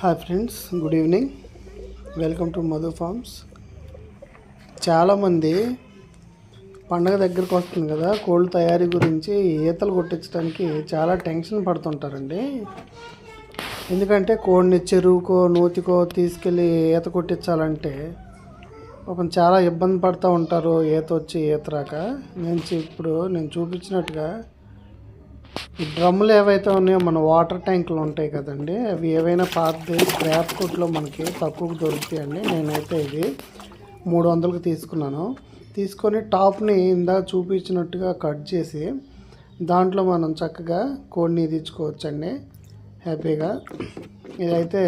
Hi friends, good evening. Welcome to Madhu farms. చాలామంది పండగ దగ్గరకు వస్తుంది కదా, కోళ్ళ తయారీ గురించి ఈతలు కొట్టించడానికి చాలా టెన్షన్ పడుతుంటారండి. ఎందుకంటే కోడిని చెరువుకో నూతికో తీసుకెళ్ళి ఈత కొట్టించాలంటే పాపం చాలా ఇబ్బంది పడుతూ ఉంటారు. ఈత వచ్చి ఈత రాక ఇప్పుడు నేను చూపించినట్టుగా ఈ డ్రమ్ములు ఏవైతే ఉన్నాయో మన వాటర్ ట్యాంకులు ఉంటాయి కదండి, అవి ఏవైనా పాతది స్క్రాప్ కొట్లో మనకి తక్కువకు దొరుకుతాయండి. నేనైతే ఇది 300కి తీసుకున్నాను. తీసుకొని టాప్ని ఇందాక చూపించినట్టుగా కట్ చేసి దాంట్లో మనం చక్కగా కోడిని తెచ్చుకోవచ్చండి హ్యాపీగా. ఇదైతే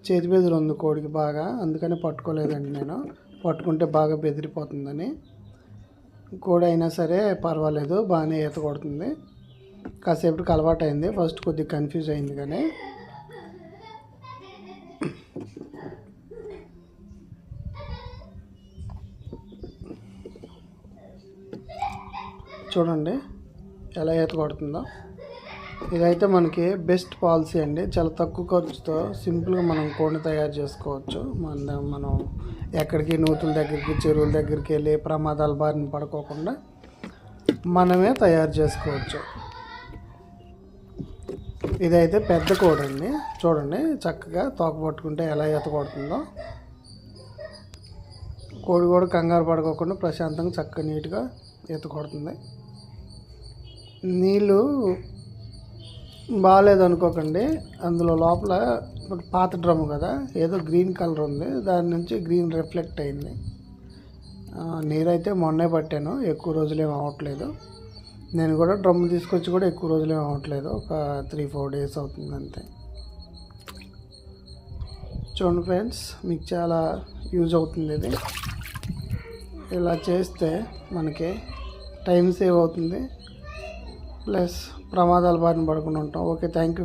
చేతి బెదిరి ఉంది కోడికి బాగా, అందుకని పట్టుకోలేదండి. నేను పట్టుకుంటే బాగా బెదిరిపోతుందని. కోడి అయినా సరే పర్వాలేదు, బాగానే ఈత కొడుతుంది. కాసేపటికి అలవాటు అయింది. ఫస్ట్ కొద్దిగా కన్ఫ్యూజ్ అయింది, కానీ చూడండి ఎలా ఈత కొడుతుందో. ఇదైతే మనకి బెస్ట్ పాలసీ అండి. చాలా తక్కువ ఖర్చుతో సింపుల్గా మనం కోడిని తయారు చేసుకోవచ్చు. మనం ఎక్కడికి నూతుల దగ్గరికి చెరువుల దగ్గరికి వెళ్ళి ప్రమాదాల బారిన పడుకోకుండా మనమే తయారు చేసుకోవచ్చు. ఇదైతే పెద్ద కోడి అండి. చూడండి చక్కగా తోక పట్టుకుంటే ఎలా ఈత కొడుతుందో. కోడి కూడా కంగారు పడుకోకుండా ప్రశాంతంగా చక్కగా నీట్గా ఈత కొడుతుంది. నీళ్ళు బాగాలేదనుకోకండి, అందులో లోపల పాత డ్రమ్ము కదా, ఏదో గ్రీన్ కలర్ ఉంది, దాని నుంచి గ్రీన్ రిఫ్లెక్ట్ అయింది. నీరైతే మొన్నే పట్టాను, ఎక్కువ రోజులేం అవ్వట్లేదు. నేను కూడా డ్రమ్ తీసుకొచ్చి కూడా ఎక్కువ రోజులేం అవ్వట్లేదు, ఒక 3-4 డేస్ అవుతుంది అంతే. చూడండి ఫ్రెండ్స్, మీకు చాలా యూజ్ అవుతుంది ఇది. ఇలా చేస్తే మనకి టైం సేవ్ అవుతుంది, ప్లస్ ప్రమాదాల బారిన పడకుండా ఉంటాం. Okay, thank you.